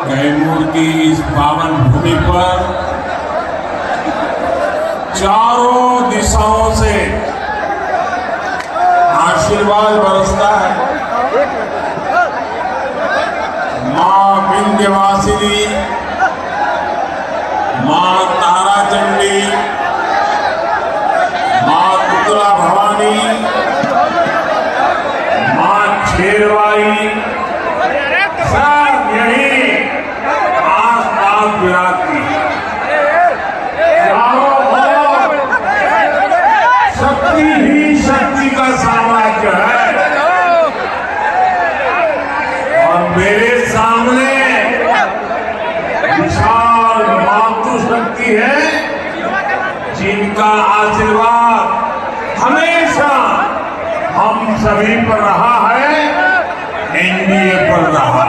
कैमूर की इस पावन भूमि पर चारों दिशाओं से आशीर्वाद बरसता है। मां विंध्यवासिनी, मां तारा चंडी, मां तुतला भवानी, मां शेरवाई सब यही आस-पास विराजती। शक्ति ही शक्ति का साम्राज्य है और मेरे सामने विशाल मातृशक्ति है जिनका आशीर्वाद हमेशा हम सभी पर रहा है, एनडीए पर रहा।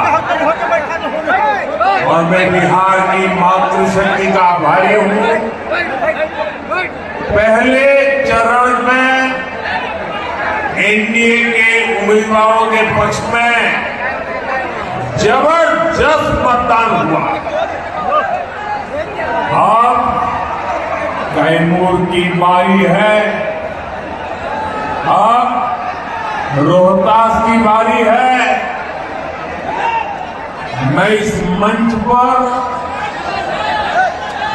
और मैं बिहार की मातृशक्ति का आभारी हूं। पहले चरण में एनडीए के उम्मीदवारों के पक्ष में जबरदस्त मतदान हुआ। अब कैमूर की बारी है, अब रोहतास की बारी है। मैं इस मंच पर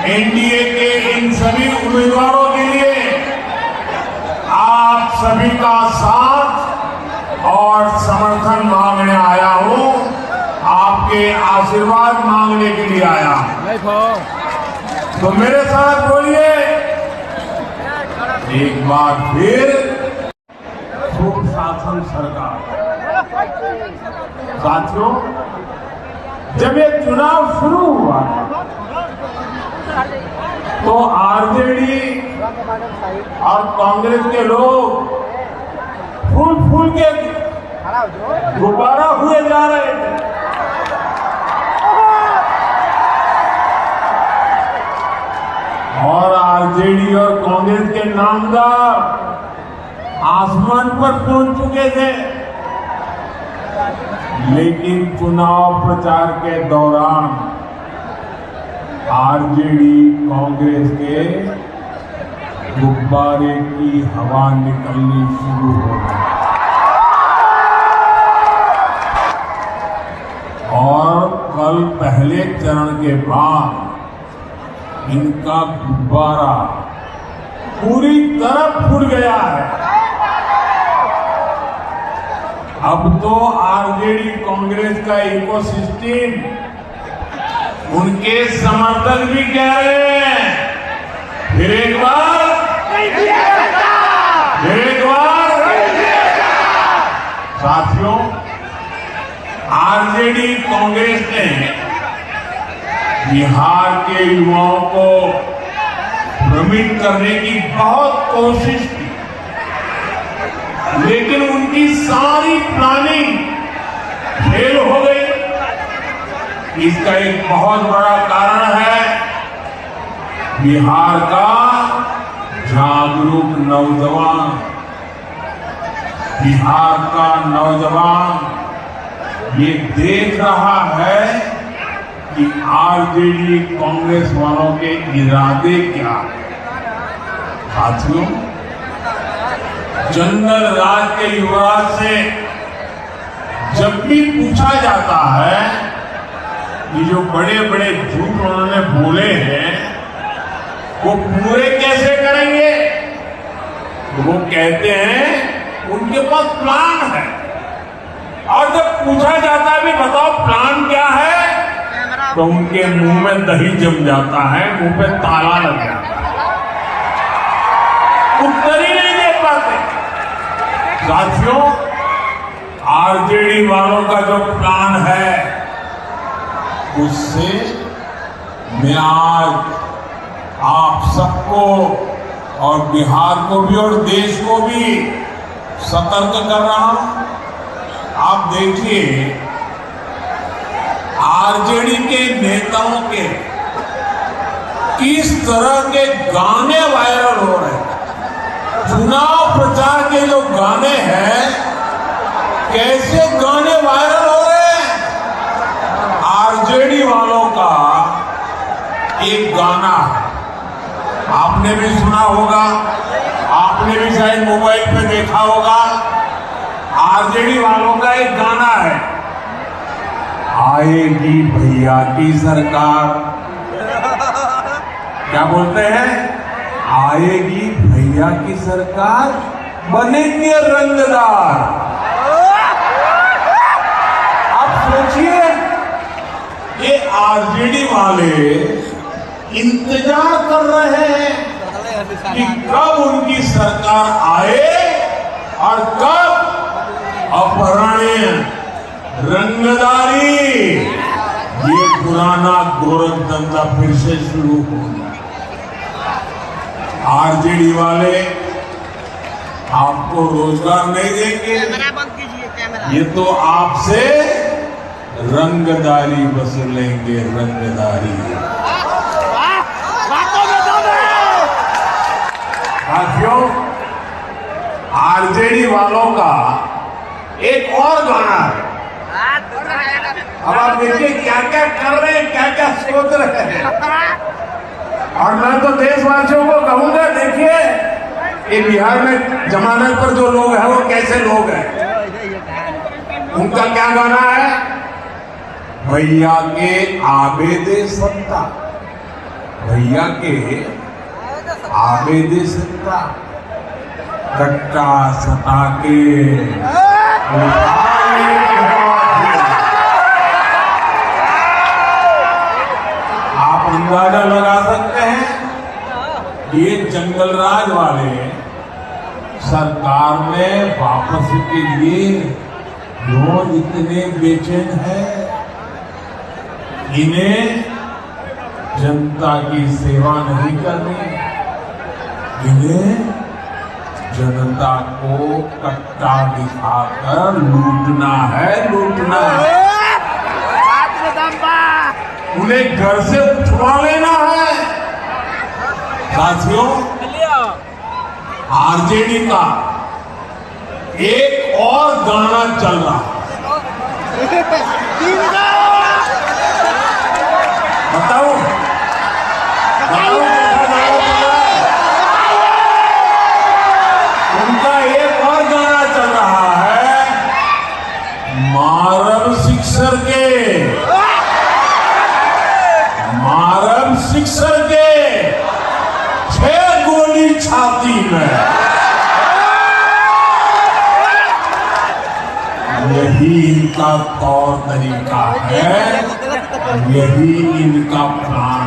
एनडीए के इन सभी उम्मीदवारों के लिए आप सभी का साथ और समर्थन मांगने आया हूं, आपके आशीर्वाद मांगने के लिए आया हूं। तो मेरे साथ बोलिए एक बार फिर, सुशासन सरकार। साथियों, जब ये चुनाव शुरू हुआ तो आरजेडी और कांग्रेस के लोग फूल फूल के गुब्बारा हुए जा रहे थे। और आरजेडी और कांग्रेस के नामदार आसमान पर पहुंच चुके थे। लेकिन चुनाव प्रचार के दौरान आरजेडी कांग्रेस के गुब्बारे की हवा निकलनी शुरू हो गई और कल पहले चरण के बाद इनका गुब्बारा पूरी तरह फूट गया है। अब तो आरजेडी कांग्रेस का इकोसिस्टम उनके समर्थक भी कह रहे हैं फिर एक बार साथियों, आरजेडी कांग्रेस ने बिहार के युवाओं को भ्रमित करने की बहुत कोशिश की, लेकिन उनकी सारी प्लानिंग फेल हो गई। इसका एक बहुत बड़ा कारण है बिहार का जागरूक नौजवान। बिहार का नौजवान ये देख रहा है कि आरजेडी कांग्रेस वालों के इरादे क्या हैं। साथियों, जंगल राज के युवराज से जब भी पूछा जाता है कि जो बड़े बड़े झूठ उन्होंने बोले हैं वो पूरे कैसे करेंगे, तो वो कहते हैं उनके पास प्लान है। और जब पूछा जाता है भी बताओ प्लान क्या है, तो उनके मुंह में दही जम जाता है, मुंह पे ताला लग जाता है, उत्तर ही नहीं दे पाते। साथियों, आरजेडी वालों का जो से मैं आज आप सबको और बिहार को भी और देश को भी सतर्क कर रहा हूं। आप देखिए, आरजेडी के नेताओं के किस तरह के गाने वायरल हो रहे हैं। चुनाव प्रचार के जो गाने हैं, कैसे गाने वायरल हो रहे हैं। आरजेडी वालों का एक गाना आपने भी सुना होगा, आपने भी शायद मोबाइल पे देखा होगा। आरजेडी वालों का एक गाना है, आएगी भैया की सरकार। क्या बोलते हैं? आएगी भैया की सरकार, बनेंगे रंगदार। आप सोचिए, ये आरजेडी वाले इंतजार कर रहे हैं कि कब उनकी सरकार आए और कब अपहरण, रंगदारी, ये पुराना गोरख धंधा फिर से शुरू हो गया। आरजेडी वाले आपको रोजगार नहीं देंगे, ये तो आपसे रंगदारी वसूलेंगे, रंगदारी। साथियों, आरजेडी वालों का एक और गाना है। अब आप देखिए क्या क्या कर रहे हैं, क्या क्या सोच रहे हैं। और मैं तो देशवासियों को कहूंगा, देखिए ये बिहार में जमानत पर जो लोग हैं वो कैसे लोग हैं। उनका क्या गाना है? भैया के आबेदे सत्ता, भैया के आबेदे सत्ता, कट्टा सता के आप अंदाजा लगा सकते हैं। ये जंगल राज वाले सरकार में वापसी के लिए लोग इतने बेचैन हैं। इन्हें जनता की सेवा नहीं करनी, इन्हें जनता को कट्टा दिखाकर लूटना है, लूटना है। उन्हें घर से उठवा लेना है। साथियों, आरजेडी का एक और गाना चल रहा है। बताओ उनका एक और गाना चल रहा है, मारब शिक्षर के, मारब शिक्षर के 6 गोली छाती में। यही इनका तौर तरीका है, यही इनका प्लान।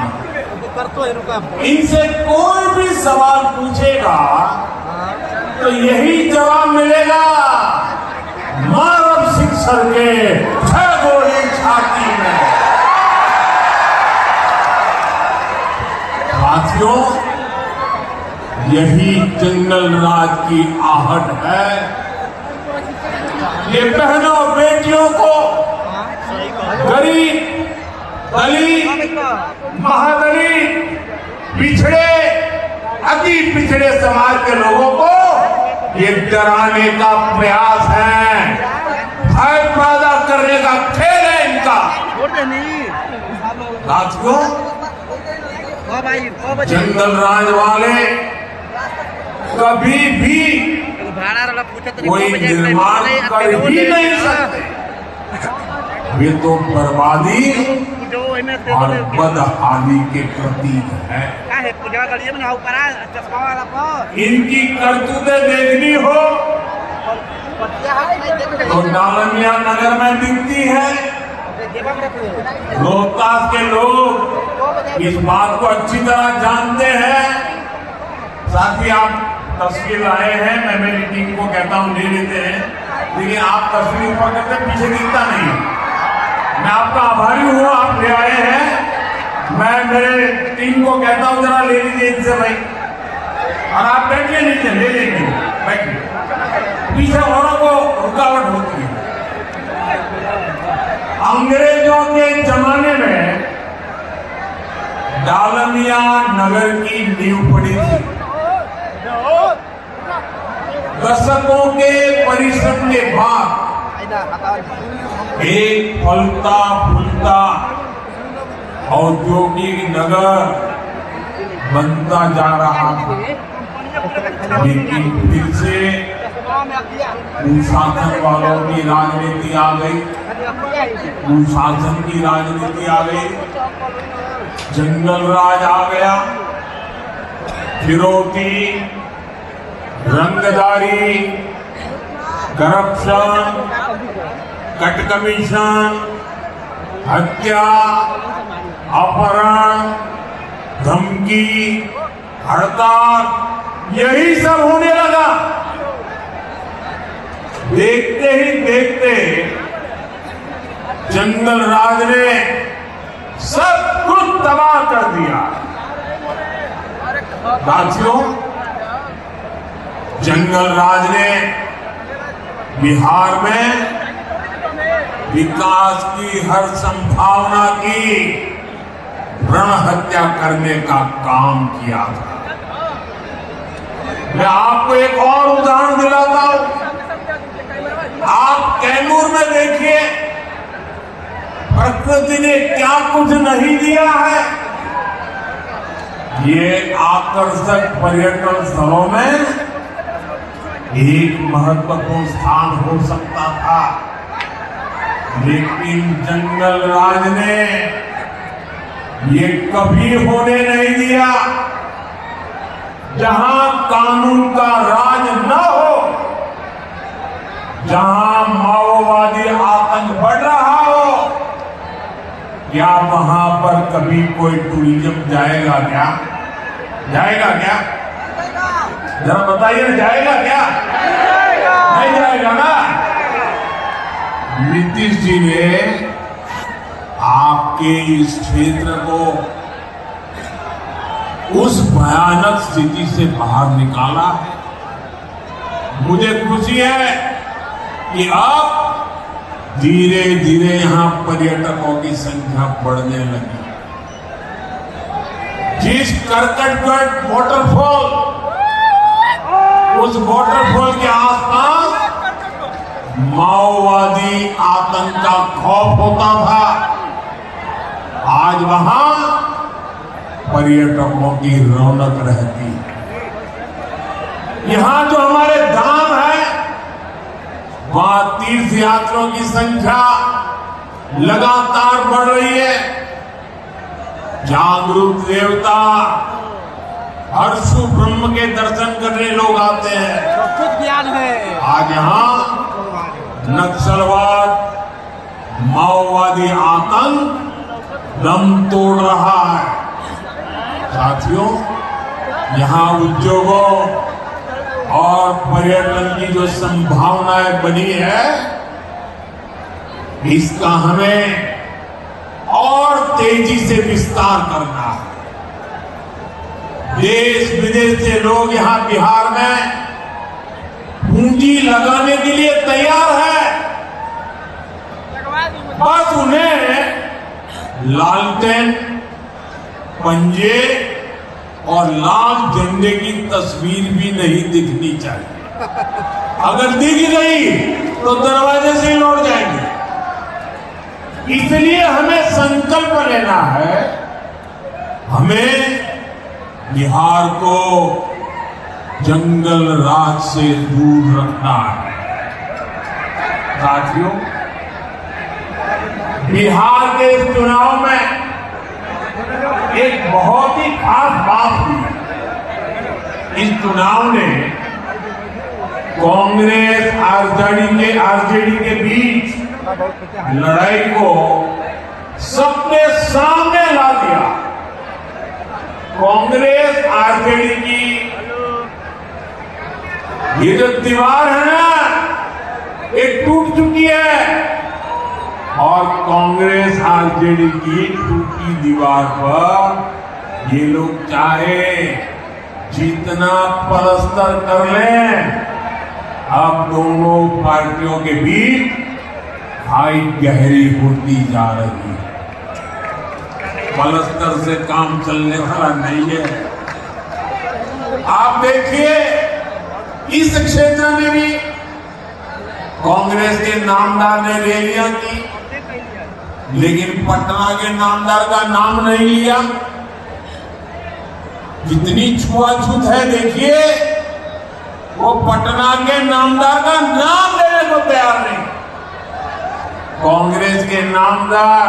इनसे कोई भी सवाल पूछेगा तो यही जवाब मिलेगा, मारब शिक्षर के 6 गोली छाती में। साथियों, यही जंगल राज की आहट है। ये बहनों बेटियों को, गरीब, दलित, महादलित, पिछड़े, अति पिछड़े समाज के लोगों को ये डराने का प्रयास है, भय पैदा करने का खेल है इनका। साथियों, जंगल राज वाले कभी भी कोई निर्माण कर ही नहीं सकते। वे तो बर्बादी और बदहाली के प्रतीक है। इनकी करतूतें देखनी हो तो डालमिया नगर में दिखती है। रोहतास के लोग इस बात को अच्छी तरह जानते हैं। साथ ही आप तस्वीर लाए हैं, मैं मेरी टीम को कहता हूं ले लेते हैं, लेकिन आप तस्वीर ऊपर करते पीछे दिखता नहीं। मैं आपका आभारी हूं, आप ले आए हैं। मैं मेरे टीम को कहता हूं जरा ले लीजिए इनसे भाई, और आप बैठिए नीचे, ले लीजिए, बैठिए, पीछे औरों को रुकावट होती है। अंग्रेजों के जमाने में डालमिया नगर की नींव पड़ी थी। दशकों के परिश्रम के बाद एक फलता फूलता औद्योगिक नगर बनता जा रहा था, लेकिन फिर से कुशासन वालों की राजनीति आ गई, कुशासन की राजनीति आ गई, जंगल राज आ गया, फिरौती, रंगदारी, करप्शन, कट कमीशन, हत्या, अपहरण, धमकी, हड़ताल, यही सब होने लगा। देखते ही देखते जंगल राज ने सब कुछ तबाह कर दिया। साथियों, जंगल राज ने बिहार में विकास की हर संभावना की भ्रूण हत्या करने का काम किया था। मैं आपको एक और उदाहरण दिलाता हूं। आप कैमूर में देखिए, प्रकृति ने क्या कुछ नहीं दिया है। ये आकर्षक पर्यटन स्थलों में एक महत्वपूर्ण स्थान हो सकता था, लेकिन जंगल राज ने ये कभी होने नहीं दिया। जहां कानून का राज न हो, जहां माओवादी आतंक बढ़ रहा हो, क्या वहां पर कभी कोई टूरिज्म जाएगा क्या? जाएगा क्या? जरा बताइए, जाएगा क्या? नहीं जाएगा ना। नीतीश जी ने आपके इस क्षेत्र को उस भयानक स्थिति से बाहर निकाला है। मुझे खुशी है कि अब धीरे धीरे यहां पर्यटकों की संख्या बढ़ने लगी। जिस करकटगढ़ वाटरफॉल, उस वाटरफॉल के आसपास माओवादी आतंक का खौफ होता था, आज वहां पर्यटकों की रौनक रहती है। यहां जो हमारे धाम है, वहां तीर्थ यात्रियों की संख्या लगातार बढ़ रही है। जागरूक देवता हर्षु ब्रह्म के दर्शन करने लोग आते हैं। खुद ज्ञान है। आज यहां नक्सलवाद, माओवादी आतंक दम तोड़ रहा है। साथियों, यहां उद्योगों और पर्यटन की जो संभावनाएं बनी है, इसका हमें और तेजी से विस्तार करना है। देश विदेश से लोग यहां बिहार में पूंजी लगाने के लिए तैयार है। बस उन्हें लालटेन, पंजे और लाल झंडे की तस्वीर भी नहीं दिखनी चाहिए। अगर दिख गई तो दरवाजे से लौट जाएंगे। इसलिए हमें संकल्प लेना है, हमें बिहार को जंगल राज से दूर रखना है। साथियों, बिहार के इस चुनाव में एक बहुत ही खास बात हुई। इस चुनाव ने कांग्रेस आरजेडी के बीच लड़ाई को सबके सामने ला दिया। कांग्रेस आरजेडी की ये जो दीवार है ना, ये टूट चुकी है। और कांग्रेस आरजेडी की टूटी दीवार पर ये लोग चाहे जितना पलस्तर कर लें, अब दोनों पार्टियों के बीच खाई गहरी होती जा रही है। पलस्तर से काम चलने वाला नहीं है। आप देखिए, इस क्षेत्र में भी कांग्रेस के नामदार ने रैलियां की, लेकिन पटना के नामदार का नाम नहीं लिया। कितनी छुआछूत है देखिए, वो पटना के नामदार का नाम लेने को तैयार नहीं। कांग्रेस के नामदार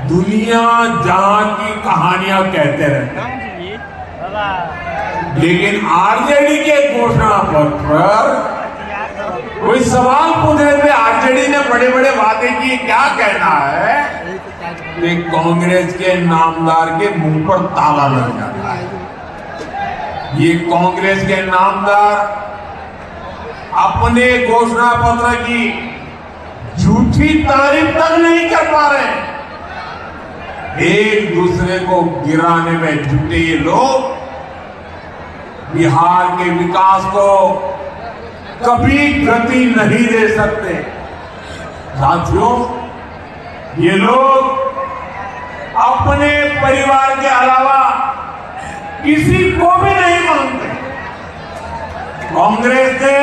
दुनिया जहां की कहानियां कहते रहते हैं, लेकिन आरजेडी के घोषणा पत्र पर कोई सवाल पूछने पे आरजेडी ने बड़े बड़े वादे किए। क्या कहना है कि कांग्रेस के नामदार के मुंह पर ताला लग जाता है। ये कांग्रेस के नामदार अपने घोषणा पत्र की झूठी तारीफ तक नहीं कर पा रहे। एक दूसरे को गिराने में जुटे ये लोग बिहार के विकास को कभी गति नहीं दे सकते। साथियों, ये लोग अपने परिवार के अलावा किसी को भी नहीं मानते। कांग्रेस ने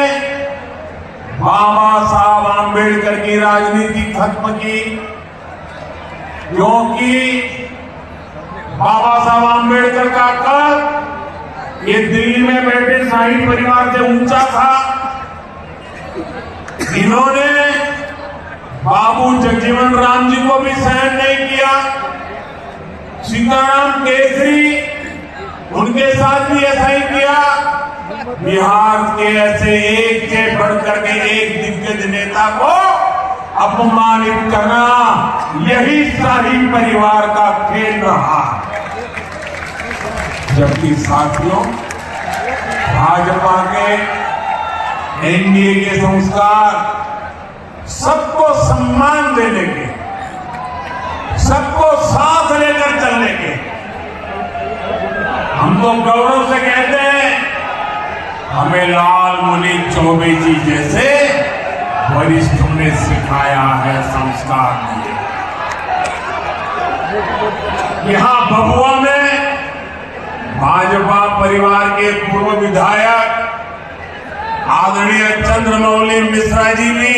बाबा साहब आंबेडकर की राजनीति खत्म की, क्योंकि बाबा साहब आंबेडकर का कद ये दिल्ली में बैठे शाही परिवार से ऊंचा था। इन्होंने बाबू जगजीवन राम जी को भी सहन नहीं किया। सीताराम केसरी, उनके साथ भी ऐसा ही किया। बिहार के ऐसे एक से बढ़कर के एक दिग्गज नेता को अपमानित करना, यही शाही परिवार का खेल रहा। जबकि साथियों, भाजपा के एनडीए के संस्कार सबको सम्मान देने के, सबको साथ लेकर चलने के। हम तो गौरव से कहते हैं, हमें लाल मुनि चौबे जी जैसे वरिष्ठों ने सिखाया है, संस्कार दिए। यहां भभुआ में भाजपा परिवार के पूर्व विधायक आदरणीय चंद्रमौली मिश्रा जी भी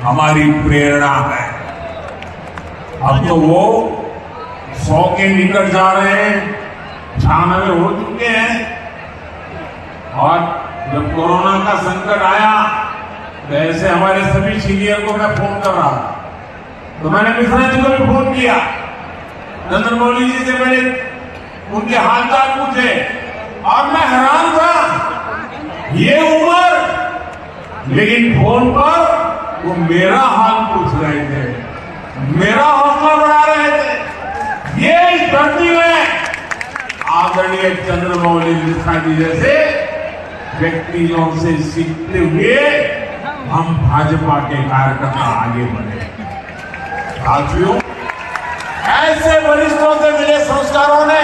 हमारी प्रेरणा है। अब तो वो 100 के निकट जा रहे हैं, 96 हो चुके हैं। और जब कोरोना का संकट आया तो ऐसे हमारे सभी सीनियर को मैं फोन कर रहा था, तो मैंने मिश्रा जी को भी फोन किया। चंद्रमौली जी से मैंने उनके हालचाल पूछे और मैं हैरान था, ये उम्र, लेकिन फोन पर वो मेरा हाल पूछ रहे थे, मेरा हौसला बढ़ा रहे थे। ये इस धरती में आदरणीय चंद्रमौली मिश्रा जी जैसे व्यक्तियों से सीखते हुए हम भाजपा के कार्यकर्ता आगे बढ़े। साथियों, ऐसे वरिष्ठों से मिले संस्कारों ने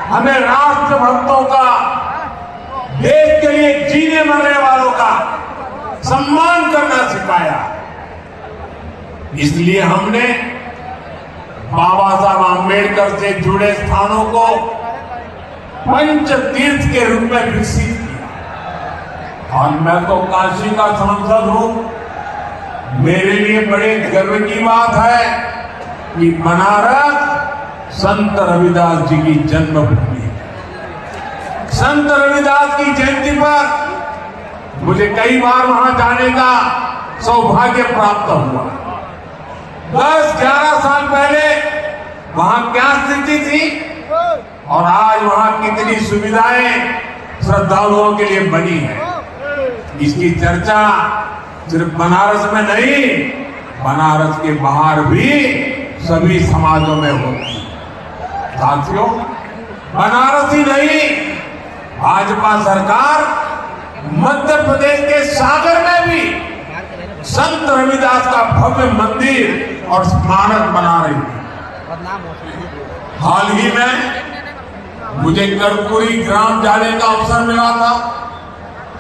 हमें राष्ट्र भक्तों का, देश के लिए जीने मरने वालों का सम्मान करना सिखाया। इसलिए हमने बाबा साहब आंबेडकर से जुड़े स्थानों को पंच तीर्थ के रूप में विकसित किया। और मैं तो काशी का सांसद हूं, मेरे लिए बड़े गर्व की बात है कि बनारस संत रविदास जी की जन्मभूमि है। संत रविदास की जयंती पर मुझे कई बार वहां जाने का सौभाग्य प्राप्त हुआ। 10-11 साल पहले वहां क्या स्थिति थी और आज वहां कितनी सुविधाएं श्रद्धालुओं के लिए बनी है, इसकी चर्चा सिर्फ बनारस में नहीं, बनारस के बाहर भी सभी समाजों में होती है। साथियों, बनारस ही नहीं, भाजपा सरकार मध्य प्रदेश के सागर में भी संत रविदास का भव्य मंदिर और स्मारक बना रही है। हाल ही में मुझे कर्पूरी ग्राम जाने का अवसर मिला था।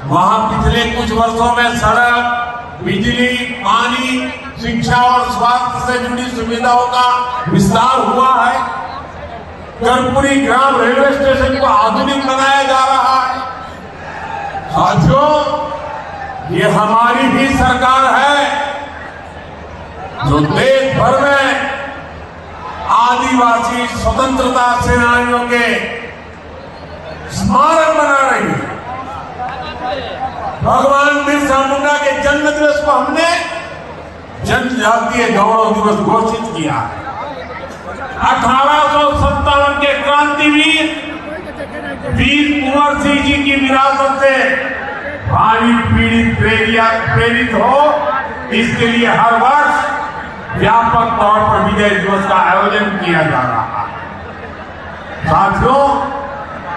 वहां पिछले कुछ वर्षों में सड़क, बिजली, पानी, शिक्षा और स्वास्थ्य से जुड़ी सुविधाओं का विस्तार हुआ है। कर्पूरी ग्राम रेलवे स्टेशन को आधुनिक बनाया जा रहा है। साथियों, ये हमारी भी सरकार है जो देश भर में आदिवासी स्वतंत्रता सेनानियों के स्मारक बना रही है। भगवान बिरसा मुंडा के जन्म दिवस को हमने जनजातीय गौरव दिवस घोषित किया। 1857 के क्रांतिवीर वीर कुंवर सिंह जी की विरासत से भावी पीढ़ी प्रेरित हो, इसके लिए हर वर्ष व्यापक तौर पर विजय दिवस का आयोजन किया जा रहा है। साथियों,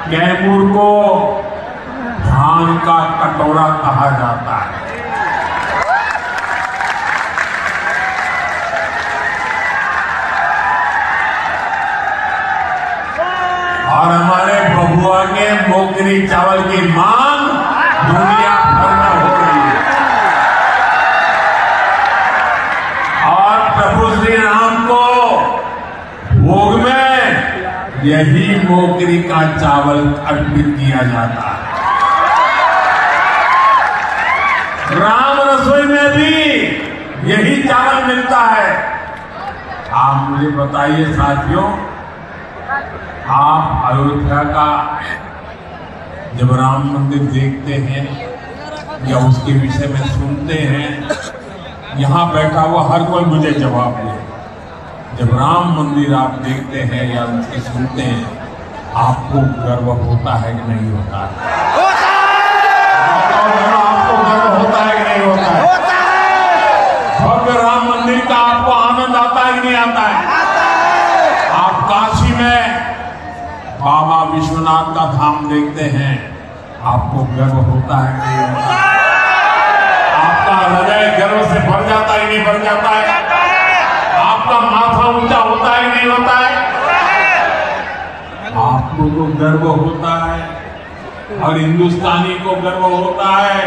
कैमूर को धान का कटोरा कहा जाता है। और हमारे बबुआ के मोगरी चावल की मांग दुनिया भर में हो रही है। और प्रभु श्री राम को भोग में यही मोगरी का चावल अर्पित किया जाता है। राम रसोई में भी यही चावल मिलता है। आप मुझे बताइए साथियों, आप अयोध्या का जब राम मंदिर देखते हैं या उसके विषय में सुनते हैं, यहाँ बैठा हुआ हर कोई मुझे जवाब दे। जब राम मंदिर आप देखते हैं या उसके सुनते हैं, आपको गर्व होता है कि नहीं होता है? आपको गर्व होता है कि नहीं होता है? भव्य राम मंदिर का आपको आनंद आता है कि नहीं आता है? आप काशी में बाबा विश्वनाथ का धाम देखते हैं, आपको गर्व होता है कि नहीं होता है? आपका हृदय गर्व से भर जाता है कि नहीं भर जाता है? आपका माथा ऊंचा होता है कि नहीं होता है? आपको तो गर्व होता है और हिंदुस्तानी को गर्व होता है,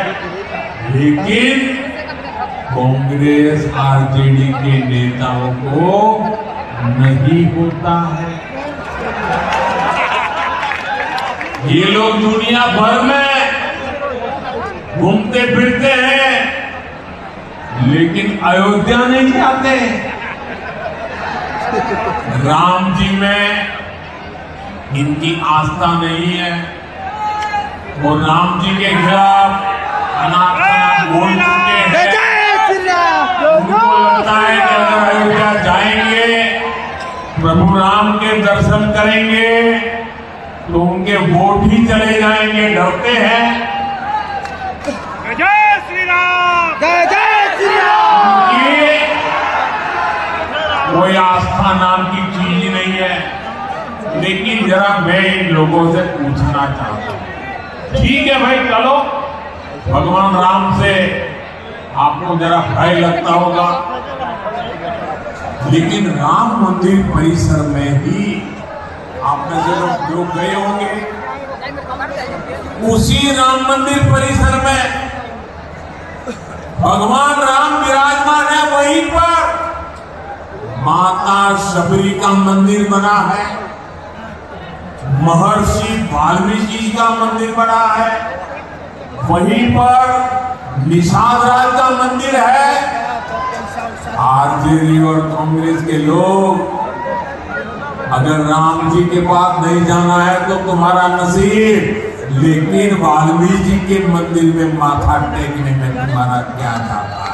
लेकिन कांग्रेस आरजेडी के नेताओं को नहीं होता है। ये लोग दुनिया भर में घूमते फिरते हैं, लेकिन अयोध्या नहीं जाते। राम जी में इनकी आस्था नहीं है। वो राम जी के खिलाफ अनाप बोल चुके हैं। उनको लगता है कि अगर अयोध्या जाएंगे, प्रभु राम के दर्शन करेंगे तो उनके वोट ही चले जाएंगे। डरते हैं। जय श्री राम, जय जय श्री राम। कोई आस्था नाम की चीज ही नहीं है। लेकिन जरा मैं इन लोगों से पूछना चाहता हूं, ठीक है भाई, चलो भगवान राम से आपको जरा भय लगता होगा, लेकिन राम मंदिर परिसर में ही आप में से लोग गए होंगे। उसी राम मंदिर परिसर में भगवान राम विराजमान है। वहीं पर माता शबरी का मंदिर बना है, महर्षि वाल्मीकि का मंदिर बना है, वहीं पर निषाद राज का मंदिर है। आरजेडी और कांग्रेस के लोग अगर राम जी के पास नहीं जाना है तो तुम्हारा नसीब, लेकिन वाल्मीकि के मंदिर में माथा टेकने में तुम्हारा क्या जाता है?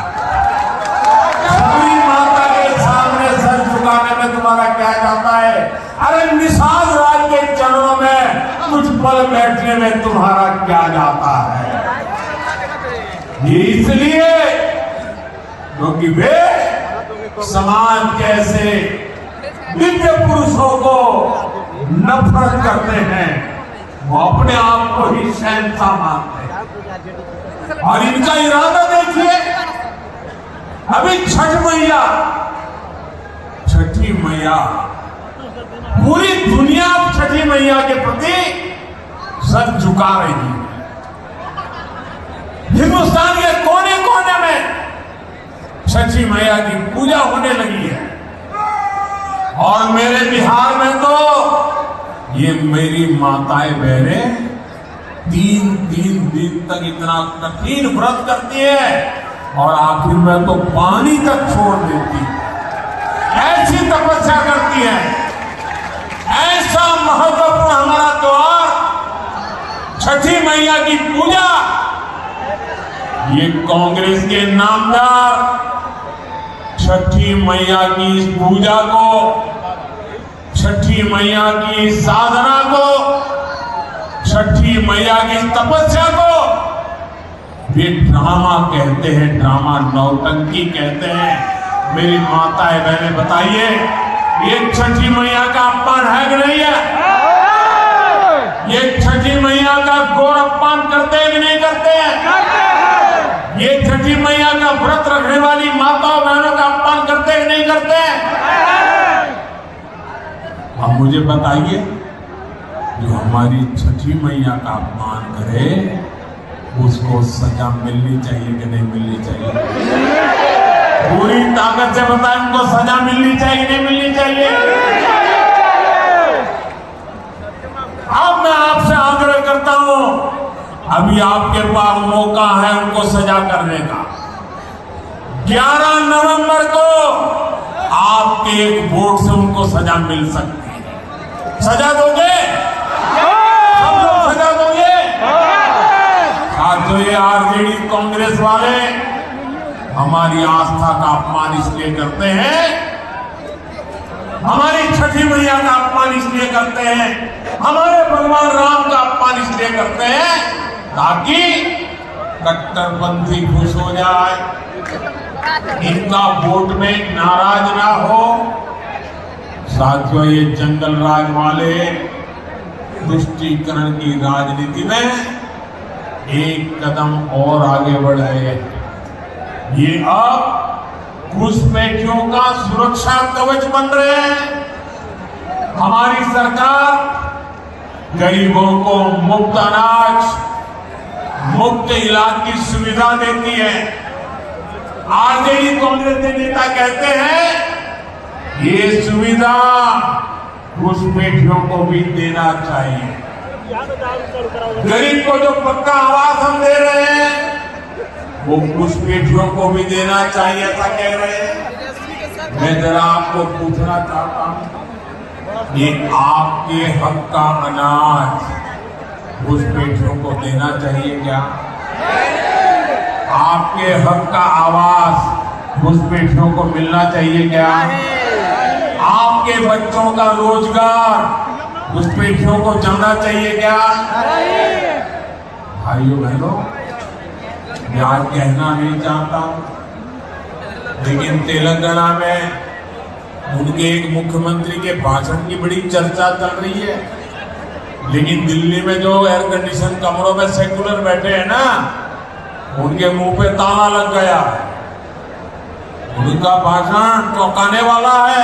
शबरी माता के सामने सर झुकाने में तुम्हारा क्या जाता है? अरे निषाद राज के चरणों में कुछ पल बैठने में तुम्हारा क्या जाता है? ये इसलिए क्योंकि वे समाज के ऐसे दिव्य पुरुषों को नफरत करते हैं। वो अपने आप को ही शहंशाह मानते हैं। और इनका इरादा देखिए, अभी छठी मैया पूरी दुनिया छठी मैया के प्रति सर झुका रही है। हिंदुस्तान के कोने कोने में छठी मैया की पूजा होने लगी है और मेरे बिहार में तो ये मेरी माताएं बहनें 3 दिन तक इतना कठिन व्रत करती है और आखिर में तो पानी तक छोड़ देती है। ऐसी तपस्या करती है। ऐसा महत्वपूर्ण हमारा त्योहार छठी मैया की पूजा, ये कांग्रेस के नामदार छठी मैया की इस पूजा को, छठी मैया की साधना को, छठी मैया की तपस्या को ये ड्रामा कहते हैं, ड्रामा नौटंकी कहते हैं। मेरी माताएं बहनें बताइए, ये छठी मैया का अपमान है कि नहीं है? ये छठी मैया का घोर अपमान करते हैं कि नहीं करते हैं? ये छठी मैया का व्रत रखने वाली माताओं बहनों का अपमान करते हैं कि नहीं करते हैं? अब मुझे बताइए, जो हमारी छठी मैया का अपमान करे उसको सजा मिलनी चाहिए कि नहीं मिलनी चाहिए? पूरी ताकत से बताएं, उनको सजा मिलनी चाहिए कि नहीं मिलनी चाहिए? अब मैं आपसे आग्रह करता हूं, अभी आपके पास मौका है उनको सजा करने का। 11 नवंबर को आपके एक वोट से उनको सजा मिल सकती है। सजा दोगे? सब लोग सजा दोगे? साथियों, ये आरजेडी कांग्रेस वाले हमारी आस्था का अपमान इसलिए करते हैं, हमारी छठी मैया का अपमान इसलिए करते हैं, हमारे भगवान राम का अपमान इसलिए करते हैं ताकि कट्टरपंथी खुश हो जाए, इनका वोट में नाराज ना हो। साथियों, ये जंगल राज वाले तुष्टीकरण की राजनीति में एक कदम और आगे बढ़े। ये अब घुसपैठियों का सुरक्षा कवच बन रहे हैं। हमारी सरकार गरीबों को मुफ्त अनाज, मुफ्त इलाज की सुविधा देती है। आरजेडी कांग्रेस के नेता कहते हैं ये सुविधा घुसपैठियों को भी देना चाहिए। गरीब को जो पक्का आवास हम दे रहे हैं वो घुसपैठियों को भी देना चाहिए, ऐसा कह रहे हैं। मैं जरा आपको पूछना चाहता हूं, ये आपके हक का अनाज घुसपैठियों को देना चाहिए क्या? आपके हक का आवास घुसपैठियों को मिलना चाहिए क्या? आपके बच्चों का रोजगार घुसपैठियों को जाना चाहिए क्या? भाइयों बहनों, मैं आज कहना नहीं चाहता, लेकिन तेलंगाना में उनके एक मुख्यमंत्री के भाषण की बड़ी चर्चा चल रही है। लेकिन दिल्ली में जो एयर कंडीशन कमरों में सेक्युलर बैठे हैं ना, उनके मुंह पे ताला लग गया है। उनका भाषण चौंकाने वाला है।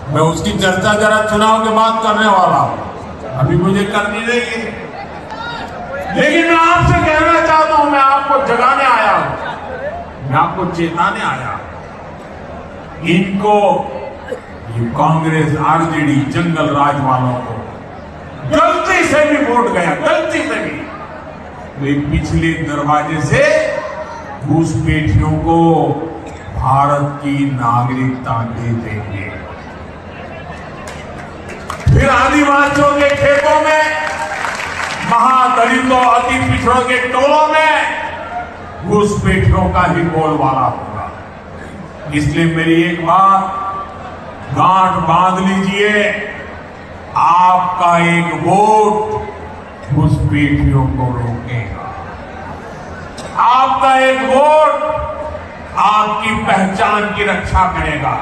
मैं उसकी चर्चा जरा चुनाव के बाद करने वाला हूं, अभी मुझे करनी नहीं है। लेकिन मैं आपसे कहना चाहता हूं, मैं आपको जगाने आया हूं, मैं आपको चेताने आया हूं। इनको, ये कांग्रेस आरजेडी जंगल राज वालों को गलती से भी वोट गया, गलती से भी, तो एक पिछले दरवाजे से घुसपैठियों को भारत की नागरिकता दे देंगे। फिर आदिवासियों के खेतों में, महादलितों, अति पिछड़ों के टोलों में घुसपैठियों का ही बोलबाला होगा। इसलिए मेरी एक बात गांठ बांध लीजिए, आपका एक वोट घुसपैठियों को रोकेगा। आपका एक वोट आपकी पहचान की रक्षा करेगा।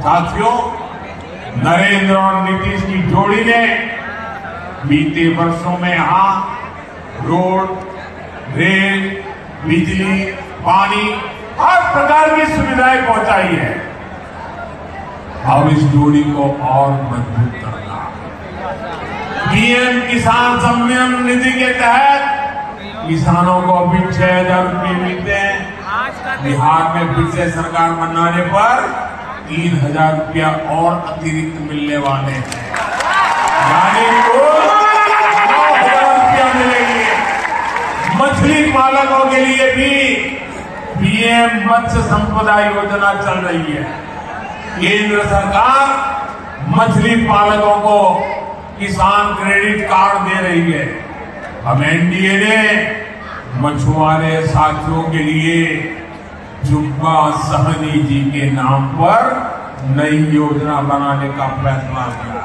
साथियों, नरेंद्र और नीतीश की जोड़ी ने बीते वर्षों में यहां रोड, रेल, बिजली, पानी हर प्रकार की सुविधाएं पहुंचाई है। अब इस जोड़ी को और मजबूत करना। पीएम किसान सम्मान निधि के तहत किसानों को अभी 6,000 रुपये मिलते हैं। बिहार में फिर से सरकार बनाने पर 3,000 रुपया और अतिरिक्त मिलने वाले हैं, यानी कुल 9,000 रुपया मिलेंगे। मछली पालकों के लिए भी पीएम मत्स्य संपदा योजना चल रही है। केंद्र सरकार मछली पालकों को किसान क्रेडिट कार्ड दे रही है। अब एनडीए ने मछुआरे साथियों के लिए जुब्बा सहनी जी के नाम पर नई योजना बनाने का फैसला किया।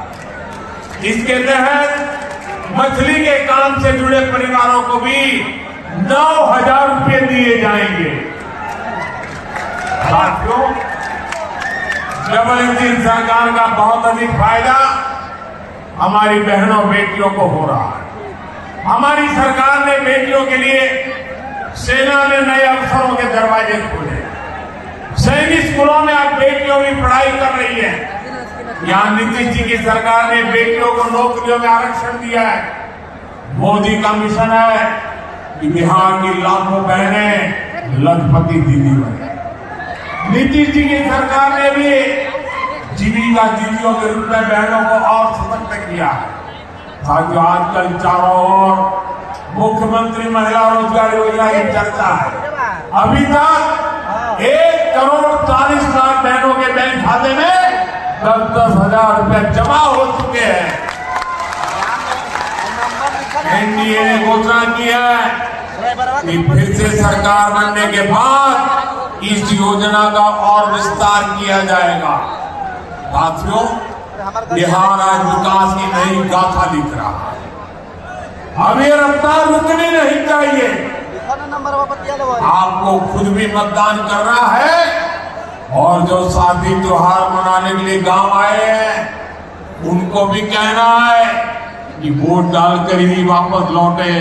इसके तहत मछली के काम से जुड़े परिवारों को भी 9,000 रुपये दिए जाएंगे। साथियों, डबल इंजन सरकार का बहुत अधिक फायदा हमारी बहनों बेटियों को हो रहा है। हमारी सरकार ने बेटियों के लिए सेना ने नए अवसरों के दरवाजे खोले। सैनिक स्कूलों में अब बेटियों की पढ़ाई कर रही है। यहाँ नीतीश जी की सरकार ने बेटियों को नौकरियों में आरक्षण दिया है। मोदी का मिशन है कि बिहार की लाखों बहनें लखपति दीदी बने। नीतीश जी की सरकार ने भी जीविका दीदियों के रूप में बहनों को और सशक्त किया है। साथियों, आजकल चारों ओर मुख्यमंत्री महिला रोजगार योजना की चर्चा है। अभी तक 1,40,00,000 बहनों के बैंक खाते में 10-10 हजार रुपए जमा हो चुके हैं। एनडीए ने घोषणा की है कि फिर से सरकार बनने के बाद इस योजना का और विस्तार किया जाएगा। साथियों, बिहार आज विकास की नई गाथा लिख रहा है। अब ये रफ्तार रुकनी नहीं चाहिए। आपको खुद भी मतदान करना है और जो साथी त्योहार मनाने के लिए गांव आए हैं उनको भी कहना है कि वोट डालकर ही वापस लौटे।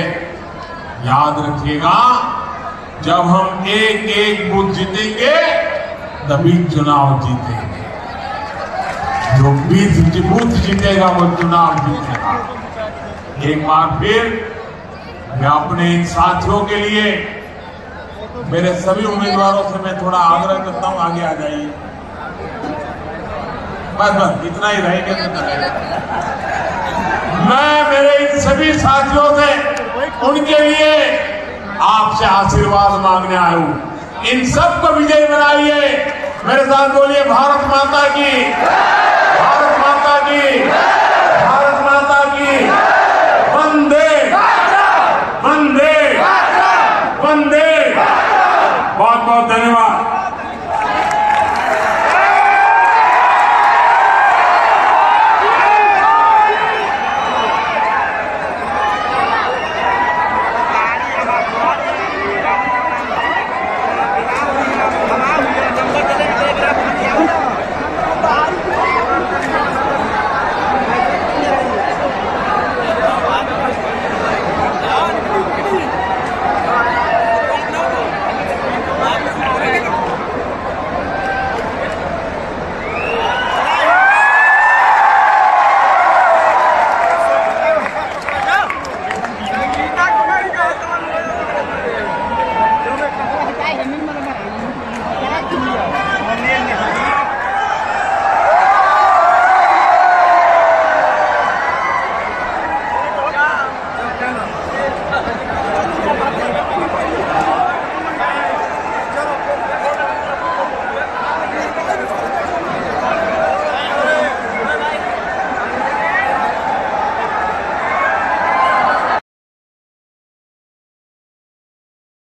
याद रखिएगा, जब हम एक एक बूथ जीतेंगे तभी चुनाव जीतेंगे। जो बूथ जीतेगा वो चुनाव जीतेगा। एक बार फिर मैं अपने इन साथियों के लिए, मेरे सभी उम्मीदवारों से मैं थोड़ा आग्रह करता हूं, आगे आ जाइए। बस इतना ही रहेगा तो रहेगा। मैं मेरे इन सभी साथियों से उनके लिए आपसे आशीर्वाद मांगने आया हूं। इन सबको विजय बनाइए। मेरे साथ बोलिए, भारत माता की, भारत माता की, भारत माता की, वंदे वंदे वंदे। बहुत बहुत धन्यवाद।